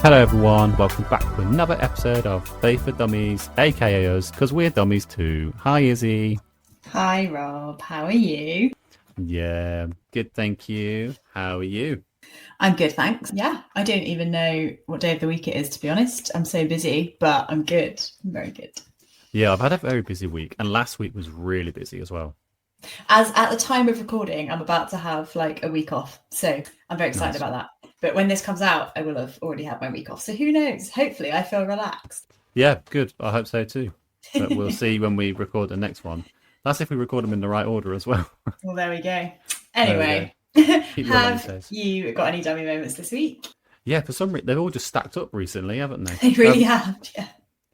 Hello everyone, welcome back to another episode of Faith for Dummies, aka us, because we're dummies too. Hi Izzie. Hi Rob, how are you? Yeah, good, thank you. How are you? I'm good, thanks. Yeah, I don't even know what day of the week it is, to be honest. I'm so busy, but I'm good. I'm very good. Yeah, I've had a very busy week, and last week was really busy as well. As at the time of recording, I'm about to have like a week off, so I'm very excited Nice. about that. But when this comes out, I will have already had my week off, so who knows? Hopefully, I feel relaxed. Yeah, good. I hope so too. But we'll see when we record the next one. That's if we record them in the right order as well. Well, there we go. There we go. Anyway, Keep you on your have toes. you got any dummy moments this week? Yeah, for some reason, they've all just stacked up recently, haven't they? They really have, yeah.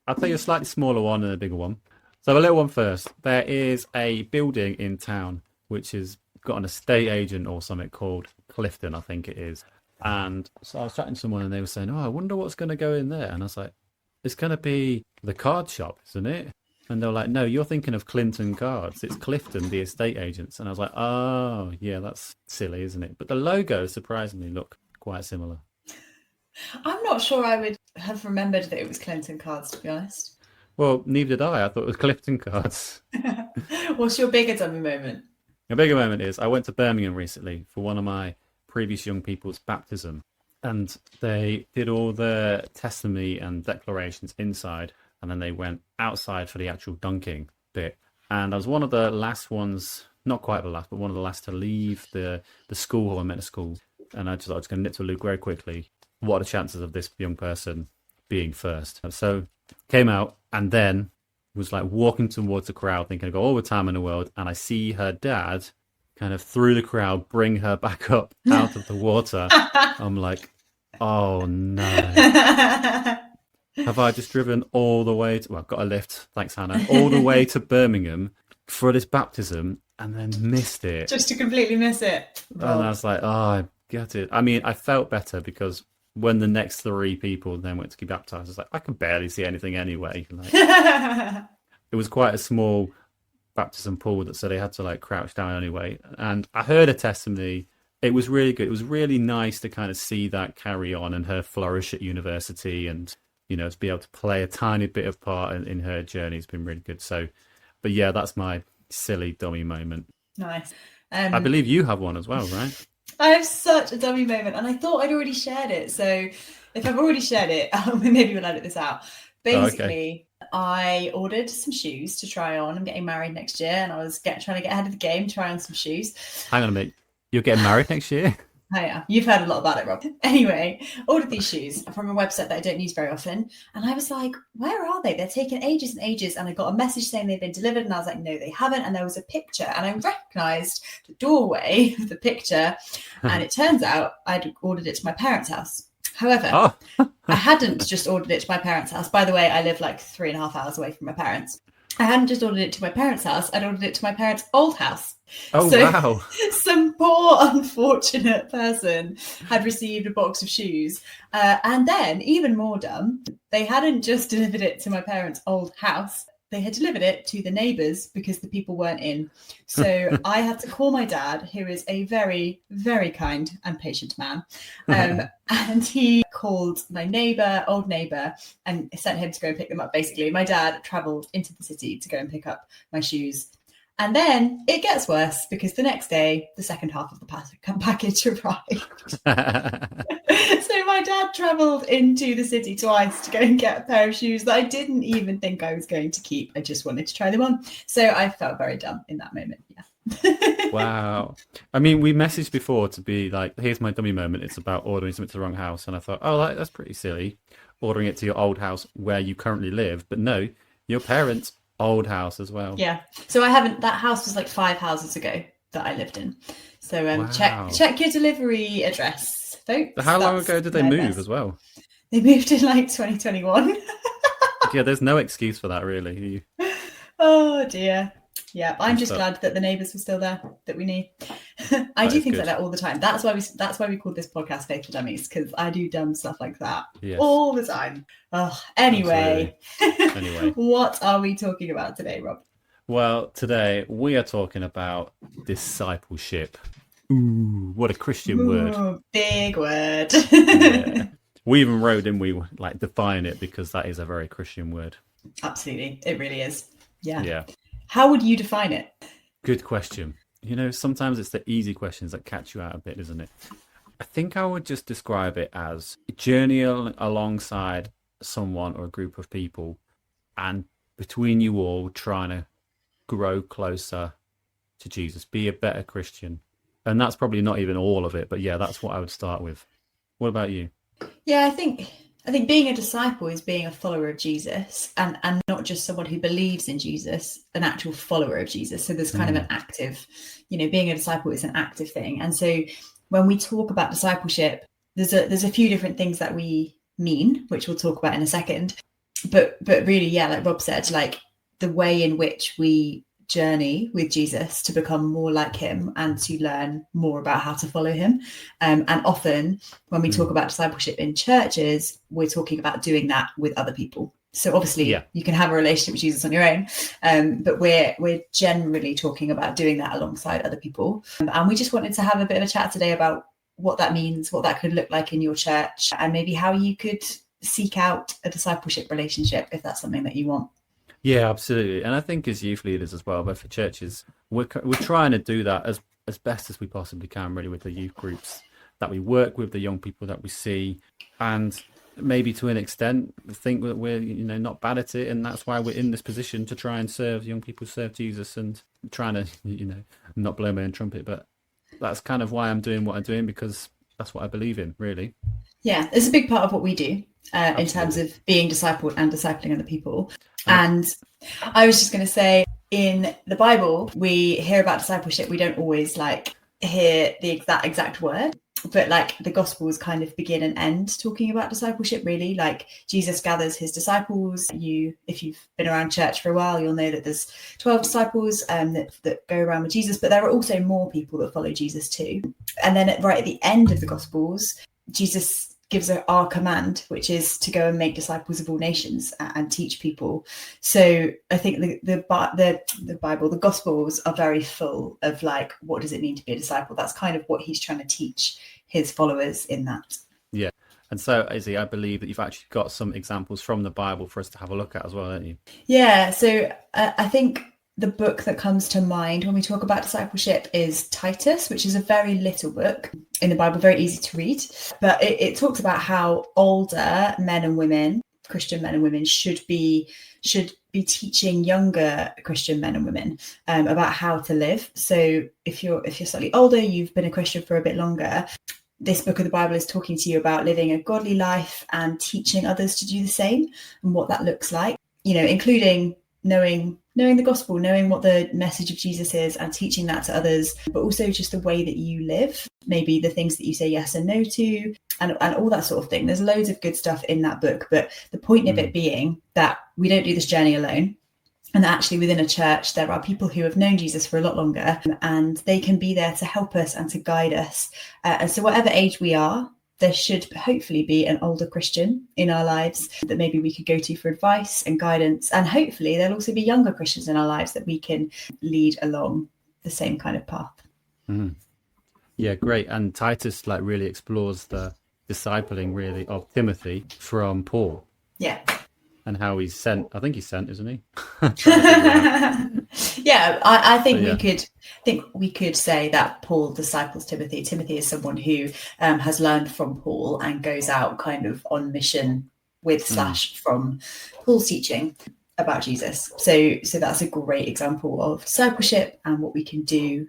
I'll tell you a slightly smaller one and a bigger one. So a little one first. There is a building in town which has got an estate agent or something called Clifton, I think it is. And so I was chatting to someone and they were saying, "Oh, I wonder what's going to go in there." And I was like, "It's going to be the card shop, isn't it?" And they were like, "No, you're thinking of Clinton Cards. It's Clifton, the estate agents." And I was like, "Oh, yeah, that's silly, isn't it?" But the logos surprisingly look quite similar. I'm not sure I would have remembered that it was Clinton Cards, to be honest. Well, neither did I. I thought it was Clifton Cards. What's your bigger dummy moment? A bigger moment is I went to Birmingham recently for one of my previous young people's baptism, and they did all the testimony and declarations inside, and then they went outside for the actual dunking bit. And I was one of the last ones, not quite the last, but one of the last to leave the school hall. I met a school, and I just thought I was going to nip to a loop very quickly. What are the chances of this young person being first? So came out and then was like walking towards the crowd thinking I've got all the time in the world, and I see her dad kind of through the crowd bring her back up out of the water. I'm like, oh no. Have I just driven all the way to, well, got a lift, thanks Hannah, all the way to Birmingham for this baptism and then missed it? Just to completely miss it. And I was like, oh, I get it. I mean, I felt better because when the next three people then went to get baptized, I was like, I could barely see anything anyway. Like, it was quite a small baptism pool, so they had to like crouch down anyway. And I heard a testimony. It was really good. It was really nice to kind of see that carry on and her flourish at university, and you know, to be able to play a tiny bit of part in her journey has been really good. So, but yeah, that's my silly dummy moment. Nice. I believe you have one as well, right? I have such a dummy moment, and I thought I'd already shared it. So if I've already shared it, maybe we'll edit this out. Basically, I ordered some shoes to try on. I'm getting married next year, and I was trying to get ahead of the game, try on some shoes. Hang on a minute. You're getting married next year? Oh yeah, you've heard a lot about it, Rob. Anyway, ordered these shoes from a website that I don't use very often. And I was like, where are they? They're taking ages and ages. And I got a message saying they've been delivered. And I was like, no, they haven't. And there was a picture. And I recognized the doorway of the picture. And it turns out I'd ordered it to my parents' house. However, I hadn't just ordered it to my parents' house. By the way, I live like 3.5 hours away from my parents. I hadn't just ordered it to my parents' house. I'd ordered it to my parents' old house. Oh, so, wow. Some poor, unfortunate person had received a box of shoes. And then, even more dumb, they hadn't just delivered it to my parents' old house. They had delivered it to the neighbours because the people weren't in. So I had to call my dad, who is a very, very kind and patient man. And he called my old neighbour, and sent him to go and pick them up. Basically, my dad travelled into the city to go and pick up my shoes. And then it gets worse because the next day, the second half of the package arrived. So my dad travelled into the city twice to go and get a pair of shoes that I didn't even think I was going to keep. I just wanted to try them on. So I felt very dumb in that moment. Yeah. Wow. I mean, we messaged before to be like, here's my dummy moment. It's about ordering something to the wrong house. And I thought, oh, that's pretty silly. Ordering it to your old house where you currently live. But no, your parents' old house as well. Yeah. So that house was like 5 houses ago that I lived in. So Wow. check your delivery address, folks. So how long ago did they move as well? They moved in like 2021. Yeah, there's no excuse for that, really. Oh dear. Yeah, I'm just So- glad that the neighbours were still there that we knew. I That do is things good. like that all the time. That's why we call this podcast Faithful Dummies, because I do dumb stuff like that Yes. all the time. Oh, anyway, Anyway. what are we talking about today, Rob? Well, today we are talking about discipleship. Ooh, what a Christian word. Ooh, big word. Yeah. We even wrote, didn't we, like define it, because that is a very Christian word. Absolutely. It really is. Yeah. Yeah. How would you define it? Good question. Sometimes it's the easy questions that catch you out a bit, isn't it? I think I would just describe it as journeying alongside someone or a group of people, and between you all trying to grow closer to Jesus, be a better Christian. And that's probably not even all of it, but yeah, that's what I would start with. What about you? Yeah, I think being a disciple is being a follower of Jesus, and not just someone who believes in Jesus, an actual follower of Jesus. So there's kind of an active, being a disciple is an active thing. And so when we talk about discipleship, there's a few different things that we mean, which we'll talk about in a second. But really, yeah, like Rob said, like the way in which we journey with Jesus to become more like him and to learn more about how to follow him. And often when we talk about discipleship in churches, we're talking about doing that with other people. So obviously you can have a relationship with Jesus on your own, but we're generally talking about doing that alongside other people. And we just wanted to have a bit of a chat today about what that means, what that could look like in your church, and maybe how you could seek out a discipleship relationship if that's something that you want. Yeah, absolutely. And I think as youth leaders as well, but for churches, we're trying to do that as best as we possibly can, really, with the youth groups that we work with, the young people that we see, and maybe to an extent think that we're not bad at it, and that's why we're in this position to try and serve young people, serve Jesus, and trying to not blow my own trumpet, but that's kind of why I'm doing what I'm doing, because that's what I believe in, really. Yeah, it's a big part of what we do in terms of being discipled and discipling other people. And I was just going to say, in the Bible, we hear about discipleship. We don't always hear that exact word, but the Gospels kind of begin and end talking about discipleship, really. Like Jesus gathers his disciples. If you've been around church for a while, you'll know that there's 12 disciples that go around with Jesus, but there are also more people that follow Jesus too. And then right at the end of the Gospels, Jesus gives our command, which is to go and make disciples of all nations and teach people. So I think the Bible, the Gospels are very full of what does it mean to be a disciple? That's kind of what he's trying to teach his followers in that. Yeah. And so, Izzie, I believe that you've actually got some examples from the Bible for us to have a look at as well, don't you? Yeah. So I think the book that comes to mind when we talk about discipleship is Titus, which is a very little book in the Bible, very easy to read. But it talks about how older men and women, Christian men and women, should be teaching younger Christian men and women about how to live. So if you're slightly older, you've been a Christian for a bit longer, this book of the Bible is talking to you about living a godly life and teaching others to do the same, and what that looks like, including knowing the gospel, knowing what the message of Jesus is and teaching that to others, but also just the way that you live, maybe the things that you say yes and no to, and all that sort of thing. There's loads of good stuff in that book, but the point of it being that we don't do this journey alone, and that actually within a church there are people who have known Jesus for a lot longer, and they can be there to help us and to guide us. And so whatever age we are, there should hopefully be an older Christian in our lives that maybe we could go to for advice and guidance. And hopefully there'll also be younger Christians in our lives that we can lead along the same kind of path. Mm. Yeah, great. And Titus really explores the discipling really of Timothy from Paul. Yeah. And how he's sent, I think he's sent, isn't he? Yeah, I think we could say that Paul disciples Timothy. Timothy is someone who has learned from Paul and goes out kind of on mission with / from Paul's teaching about Jesus. So that's a great example of discipleship and what we can do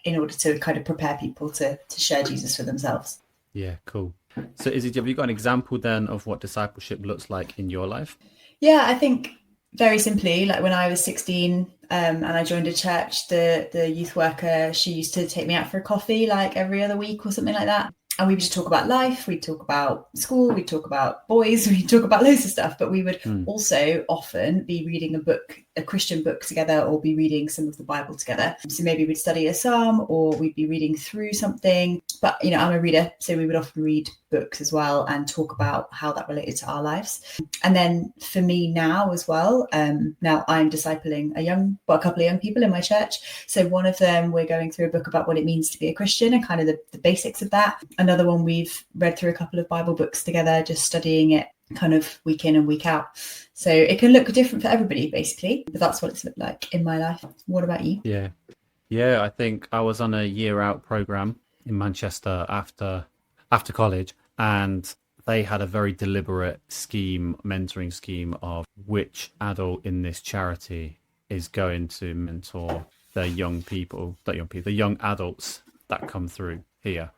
in order to kind of prepare people to share Jesus for themselves. Yeah, cool. So Izzie, have you got an example then of what discipleship looks like in your life? Yeah, I think very simply, when I was 16 and I joined a church, the youth worker, she used to take me out for a coffee every other week or something like that. And we would just talk about life, we'd talk about school, we'd talk about boys, we'd talk about loads of stuff. But we would also often be reading a book a Christian book together or be reading some of the Bible together. So maybe we'd study a psalm or we'd be reading through something. But, I'm a reader, so we would often read books as well and talk about how that related to our lives. And then for me now as well, now I'm discipling a couple of young people in my church. So one of them, we're going through a book about what it means to be a Christian and kind of the basics of that. Another one, we've read through a couple of Bible books together, just studying it kind of week in and week out. So it can look different for everybody, basically, but that's what it's looked like in my life. What about you? Yeah, I think I was on a year out program in Manchester after college, and they had a very deliberate mentoring scheme of which adult in this charity is going to mentor the young adults that come through here.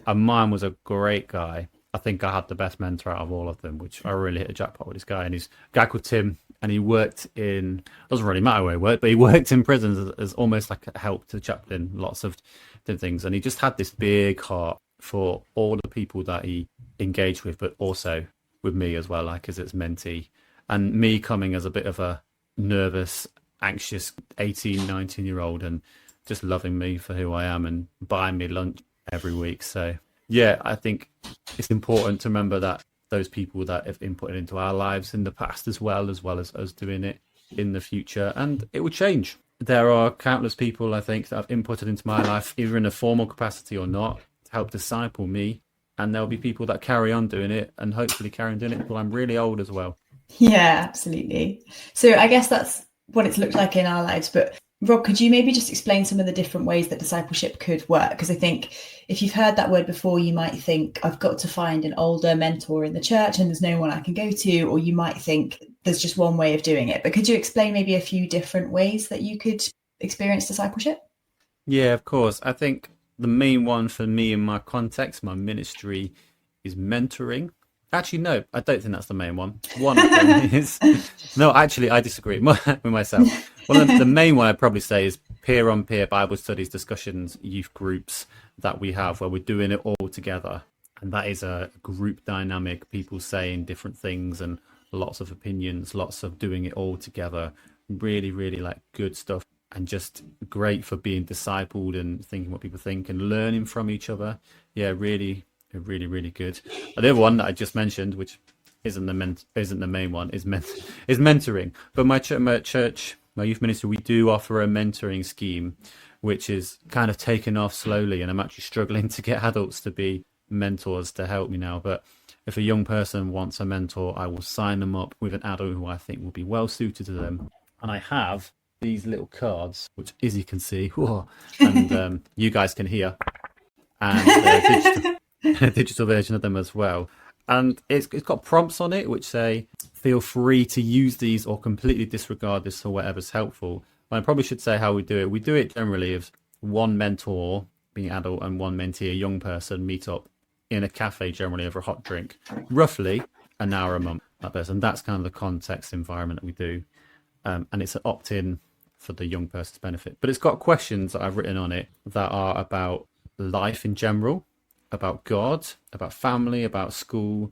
And mine was a great guy. I think I had the best mentor out of all of them, which I really hit a jackpot with this guy. And he's a guy called Tim, and he worked doesn't really matter where he worked, but he worked in prisons as almost like a help to the chaplain, lots of different things. And he just had this big heart for all the people that he engaged with, but also with me as well, like as its mentee. And me coming as a bit of a nervous, anxious 18, 19-year-old and just loving me for who I am and buying me lunch every week. So yeah, I think it's important to remember that those people that have inputted into our lives in the past as well as us doing it in the future, and it will change. There are countless people I think that have inputted into my life, either in a formal capacity or not, to help disciple me, and there'll be people that carry on doing it and hopefully carry on doing it until I'm really old as well. Yeah, absolutely. So I guess that's what it's looked like in our lives, but Rob, could you maybe just explain some of the different ways that discipleship could work? Because I think if you've heard that word before, you might think I've got to find an older mentor in the church and there's no one I can go to, or you might think there's just one way of doing it. But could you explain maybe a few different ways that you could experience discipleship? Yeah, of course. I think the main one for me in my context, my ministry, is mentoring. Actually, no, I don't think that's the main one. One of them is... No, actually, I disagree with myself. The main one I'd probably say is peer-on-peer Bible studies, discussions, youth groups that we have where we're doing it all together. And that is a group dynamic, people saying different things and lots of opinions, lots of doing it all together. Really, really like good stuff and just great for being discipled and thinking what people think and learning from each other. Yeah, really, really good. The other one that I just mentioned, which isn't the main one, is mentoring. But my church, my youth ministry, we do offer a mentoring scheme, which is kind of taken off slowly, and I'm actually struggling to get adults to be mentors to help me now. But if a young person wants a mentor, I will sign them up with an adult who I think will be well suited to them. And I have these little cards, which Izzie can see, and you guys can hear, and a digital version of them as well. And it's got prompts on it which say, feel free to use these or completely disregard this for whatever's helpful. But I probably should say how we do it. We do it generally as one mentor, being adult, and one mentee, a young person, meet up in a cafe generally over a hot drink, roughly an hour a month. And that's kind of the context environment that we do. And it's an opt-in for the young person's benefit. But it's got questions that I've written on it that are about life in general, about God, about family, about school.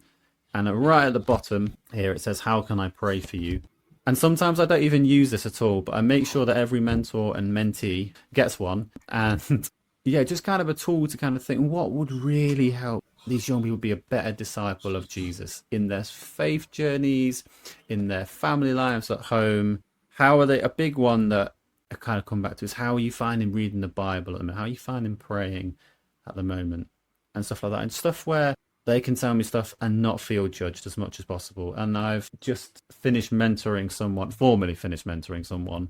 And right at the bottom here, it says, how can I pray for you? And sometimes I don't even use this at all, but I make sure that every mentor and mentee gets one. And yeah, just kind of a tool to kind of think, what would really help these young people be a better disciple of Jesus in their faith journeys, in their family lives at home? How are they? A big one that I kind of come back to is, how are you finding reading the Bible at the moment? How are you finding praying at the moment? And stuff like that. And stuff where they can tell me stuff and not feel judged as much as possible. And I've just formally finished mentoring someone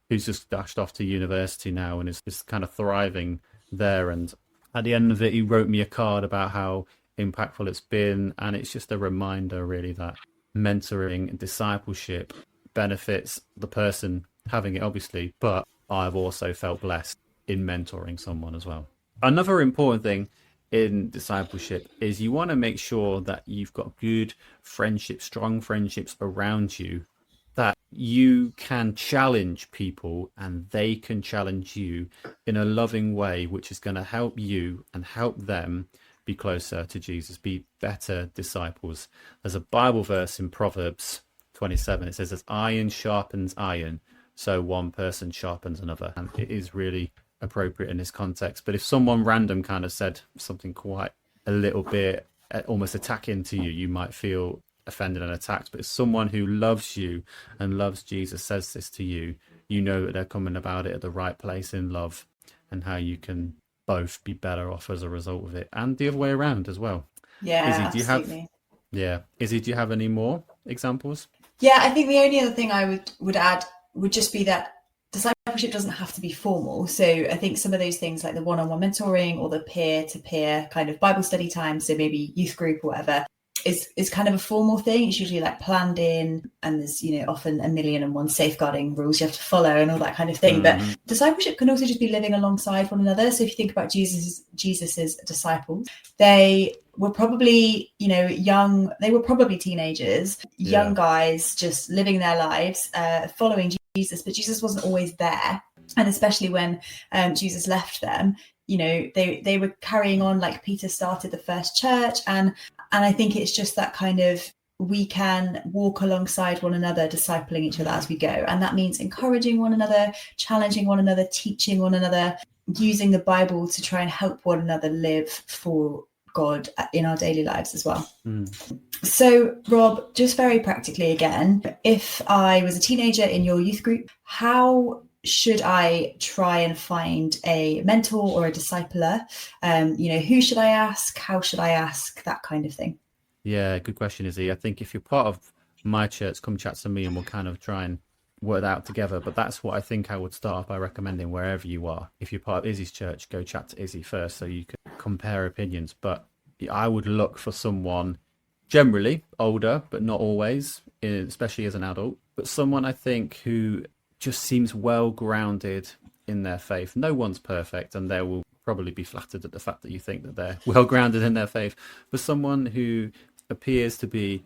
who's just dashed off to university now and is just kind of thriving there. And at the end of it, he wrote me a card about how impactful it's been. And it's just a reminder, really, that mentoring and discipleship benefits the person having it, obviously, but I've also felt blessed in mentoring someone as well. Another important thing in discipleship is you want to make sure that you've got good friendships, strong friendships around you, that you can challenge people and they can challenge you in a loving way, which is going to help you and help them be closer to Jesus, be better disciples. There's a Bible verse in Proverbs 27. It says, as iron sharpens iron, so one person sharpens another. And it is really appropriate in this context. But if someone random kind of said something quite a little bit almost attacking to you, you might feel offended and attacked. But if someone who loves you and loves Jesus says this to you, you know that they're coming about it at the right place in love, and how you can both be better off as a result of it, and the other way around as well. Yeah, Izzie, absolutely. Izzie, do you have any more examples? Yeah, I think the only other thing I would add would just be that discipleship doesn't have to be formal. So I think some of those things like the one-on-one mentoring or the peer-to-peer kind of Bible study time, so maybe youth group or whatever, is kind of a formal thing. It's usually like planned in, and there's, you know, often 1,000,001 safeguarding rules you have to follow and all that kind of thing. Mm-hmm. But discipleship can also just be living alongside one another. So if you think about Jesus's disciples, they were probably, you know, young, they were probably teenagers, young guys just living their lives, following Jesus, but Jesus wasn't always there. And especially when Jesus left them, you know, they were carrying on, like Peter started the first church. And I think it's just that kind of, we can walk alongside one another, discipling each other as we go. And that means encouraging one another, challenging one another, teaching one another, using the Bible to try and help one another live for God in our daily lives as well. So, Rob, just very practically again, if I was a teenager in your youth group, how should I try and find a mentor or a discipler? You know, who should I ask? How should I ask? That kind of thing. Yeah, good question, Izzie. I think if you're part of my church, come chat to me and we'll kind of try and work that out together. But that's what I think I would start off by recommending wherever you are. If you're part of Izzie's church, go chat to Izzie first so you can compare opinions. But I would look for someone generally older, but not always, especially as an adult, but someone I think who just seems well grounded in their faith. No one's perfect, and they will probably be flattered at the fact that you think that they're well grounded in their faith, but someone who appears to be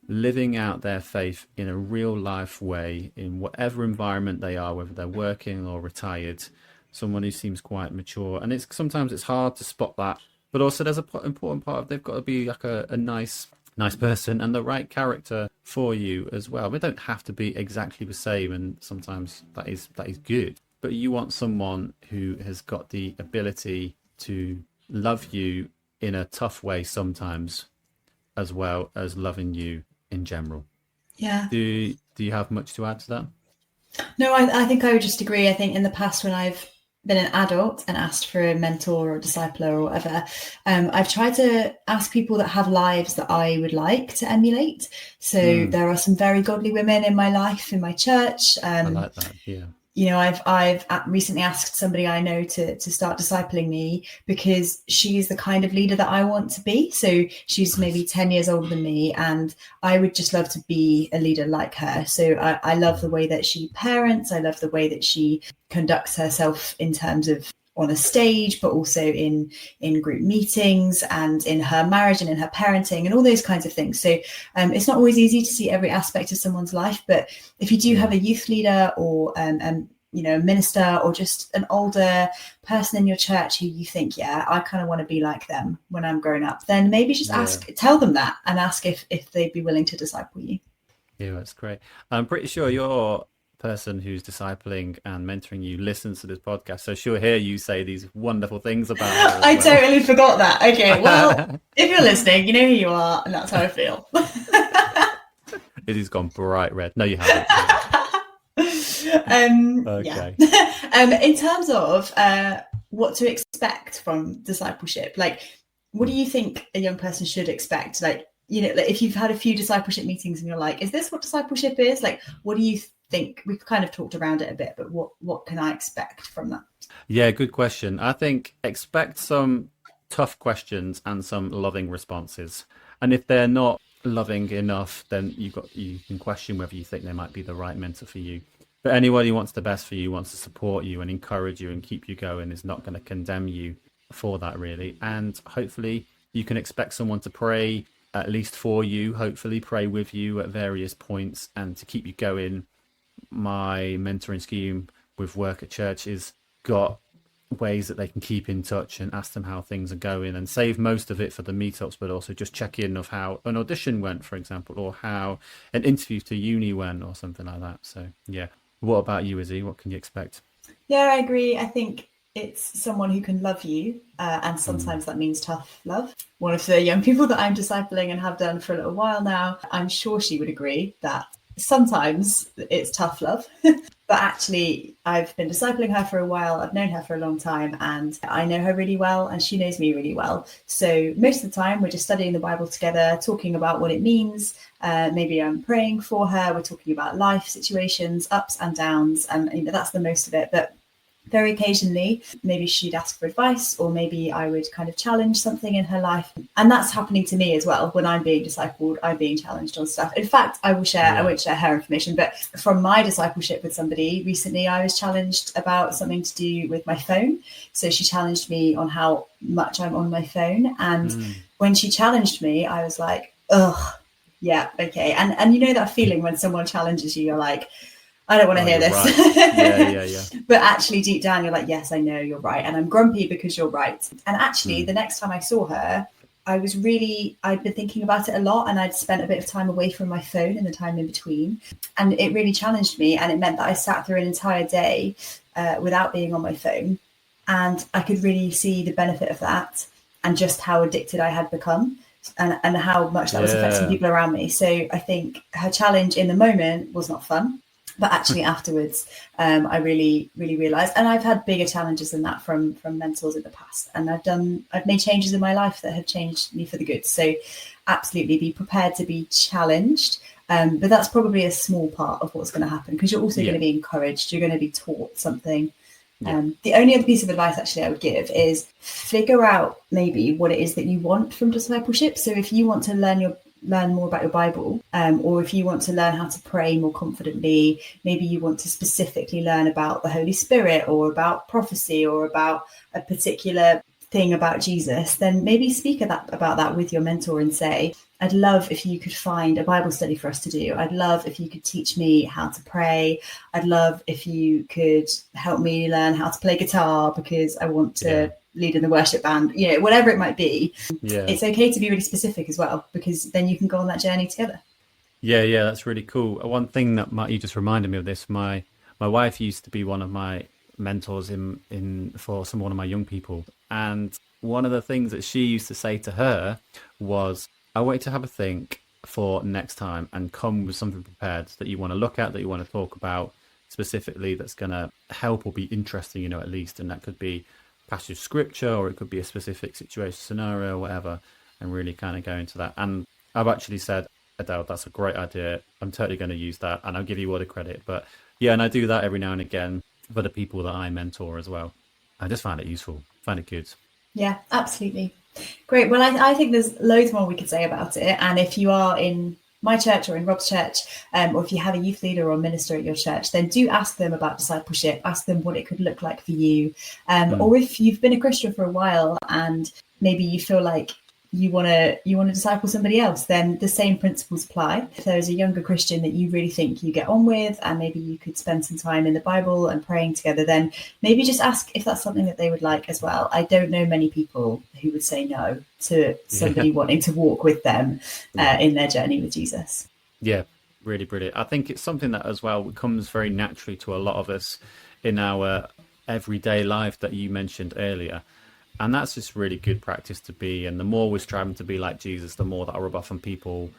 living out their faith in a real life way in whatever environment they are, whether they're working or retired, someone who seems quite mature. And sometimes it's hard to spot that, but also there's an important part of they've got to be like a nice person and the right character for you as well. They don't have to be exactly the same, and sometimes that is good. But you want someone who has got the ability to love you in a tough way sometimes, as well as loving you in general. Yeah. Do you have much to add to that? No, I think I would just agree. I think in the past, when I've been an adult and asked for a mentor or a discipler or whatever, I've tried to ask people that have lives that I would like to emulate. So there are some very godly women in my life, in my church. I like that. Yeah. You know, I've recently asked somebody I know to start discipling me because she's the kind of leader that I want to be. So she's maybe 10 years older than me, and I would just love to be a leader like her. So I love the way that she parents. I love the way that she conducts herself in terms of on a stage, but also in group meetings and in her marriage and in her parenting and all those kinds of things. So it's not always easy to see every aspect of someone's life, but if you do have a youth leader or you know, a minister or just an older person in your church who you think, yeah, I kind of want to be like them when I'm grown up, then maybe just tell them that and ask if they'd be willing to disciple you. Yeah, that's great. I'm pretty sure your person who's discipling and mentoring you listens to this podcast, so she'll hear you say these wonderful things about her. I totally forgot that. Okay, well, if you're listening, you know who you are, and that's how I feel. It has gone bright red. No, you haven't. Okay. Yeah. In terms of what to expect from discipleship, like, what do you think a young person should expect? Like, you know, like if you've had a few discipleship meetings and you're like, is this what discipleship is? Like, what do you think? We've kind of talked around it a bit, but what can I expect from that? Yeah, good question. I think expect some tough questions and some loving responses. And if they're not loving enough, then you can question whether you think they might be the right mentor for you. But anyone who wants the best for you, wants to support you and encourage you and keep you going, is not going to condemn you for that, really. And hopefully you can expect someone to pray at least for you, hopefully pray with you at various points and to keep you going. My mentoring scheme with work at church has got ways that they can keep in touch and ask them how things are going, and save most of it for the meetups, but also just check in of how an audition went, for example, or how an interview to uni went or something like that. So yeah, What about you, Izzie? What can you expect? Yeah, I agree. I think it's someone who can love you, and Mm. sometimes that means tough love. One of the young people that I'm discipling and have done for a little while now, I'm sure she would agree that sometimes it's tough love. But actually, I've been discipling her for a while. I've known her for a long time, and I know her really well, and she knows me really well. So most of the time, we're just studying the Bible together, talking about what it means. Maybe I'm praying for her. We're talking about life situations, ups and downs, and that's the most of it. But very occasionally, maybe she'd ask for advice, or maybe I would kind of challenge something in her life. And that's happening to me as well. When I'm being discipled, I'm being challenged on stuff. In fact, I won't share her information, but from my discipleship with somebody recently, I was challenged about something to do with my phone. So she challenged me on how much I'm on my phone. And when she challenged me, I was like, ugh, yeah, okay. And you know that feeling when someone challenges you, you're like, I don't want to hear You're this. right. Yeah. But actually, deep down, you're like, yes, I know you're right. And I'm grumpy because you're right. And actually, the next time I saw her, I'd been thinking about it a lot, and I'd spent a bit of time away from my phone in the time in between. And it really challenged me. And it meant that I sat through an entire day without being on my phone. And I could really see the benefit of that, and just how addicted I had become. And how much that was affecting people around me. So I think her challenge in the moment was not fun. But actually afterwards, I really, really realised, and I've had bigger challenges than that from mentors in the past, and I've made changes in my life that have changed me for the good. So absolutely be prepared to be challenged. But that's probably a small part of what's going to happen, because you're also going to be encouraged. You're going to be taught something. The only other piece of advice actually I would give is figure out maybe what it is that you want from discipleship. So if you want to learn more about your Bible, or if you want to learn how to pray more confidently, maybe you want to specifically learn about the Holy Spirit, or about prophecy, or about a particular thing about Jesus, then maybe speak about that with your mentor and say, I'd love if you could find a Bible study for us to do. I'd love if you could teach me how to pray. I'd love if you could help me learn how to play guitar, because I want to lead in the worship band, whatever it might be. It's okay to be really specific as well, because then you can go on that journey together. Yeah, that's really cool. One thing that you just reminded me of this, my wife used to be one of my mentors in for one of my young people, and one of the things that she used to say to her was, I want you to have a think for next time and come with something prepared that you want to look at, that you want to talk about specifically, that's going to help or be interesting, at least. And that could be passage of scripture, or it could be a specific situation, scenario, whatever, and really kind of go into that. And I've actually said, Adele, that's a great idea. I'm totally going to use that, and I'll give you all the credit. But yeah, and I do that every now and again for the people that I mentor as well. I just find it useful, find it good. Yeah, absolutely. Great. Well, I think there's loads more we could say about it. And if you are in my church or in Rob's church, or if you have a youth leader or minister at your church, then do ask them about discipleship. Ask them what it could look like for you. Or if you've been a Christian for a while and maybe you feel like you want to disciple somebody else, then the same principles apply. If there's a younger Christian that you really think you get on with, and maybe you could spend some time in the Bible and praying together, then maybe just ask if that's something that they would like as well. I don't know many people who would say no to somebody wanting to walk with them in their journey with Jesus. Yeah, really brilliant. I think it's something that as well comes very naturally to a lot of us in our everyday life that you mentioned earlier. And that's just really good practice to be. And the more we're striving to be like Jesus, the more that I rub off on people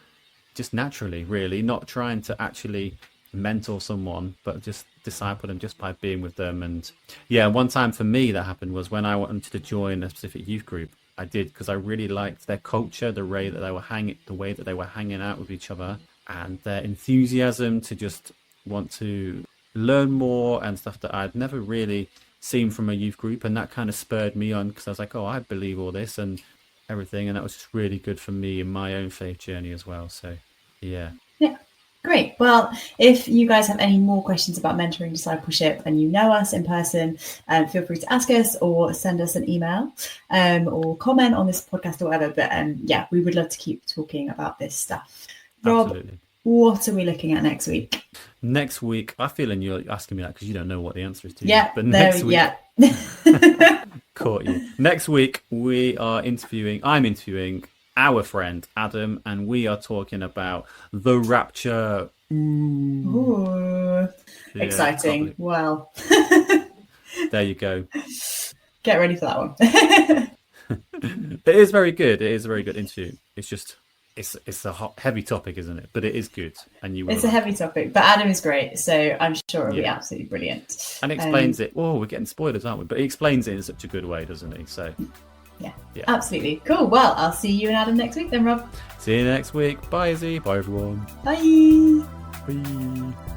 just naturally, really, not trying to actually mentor someone, but just disciple them just by being with them. And yeah, one time for me that happened was when I wanted to join a specific youth group. I did, because I really liked their culture, the way that they were hanging out with each other, and their enthusiasm to just want to learn more and stuff that I'd never really seen from a youth group. And that kind of spurred me on, because I was like, oh, I believe all this and everything. And that was just really good for me in my own faith journey as well. So yeah. Great. Well, if you guys have any more questions about mentoring discipleship and you know us in person, feel free to ask us or send us an email, or comment on this podcast or whatever. But yeah, we would love to keep talking about this stuff. Rob, absolutely. What are we looking at next week? Next week, I feel like you're asking me that because you don't know what the answer is to. Yeah, but next week, yeah. Caught you. Next week, I'm interviewing our friend Adam, and we are talking about the rapture Ooh. Yeah, Exciting. Well, there you go. get ready for that one. It is very good. It is a very good interview. It's just it's a heavy topic, isn't it? But it is good, and you will. It's a heavy topic, but Adam is great, so I'm sure it'll be absolutely brilliant. And explains it. Oh, we're getting spoilers, aren't we? But he explains it in such a good way, doesn't he? So yeah, absolutely cool. Well, I'll see you and Adam next week then, Rob. See you next week. Bye, Izzie. Bye, everyone. Bye. Bye.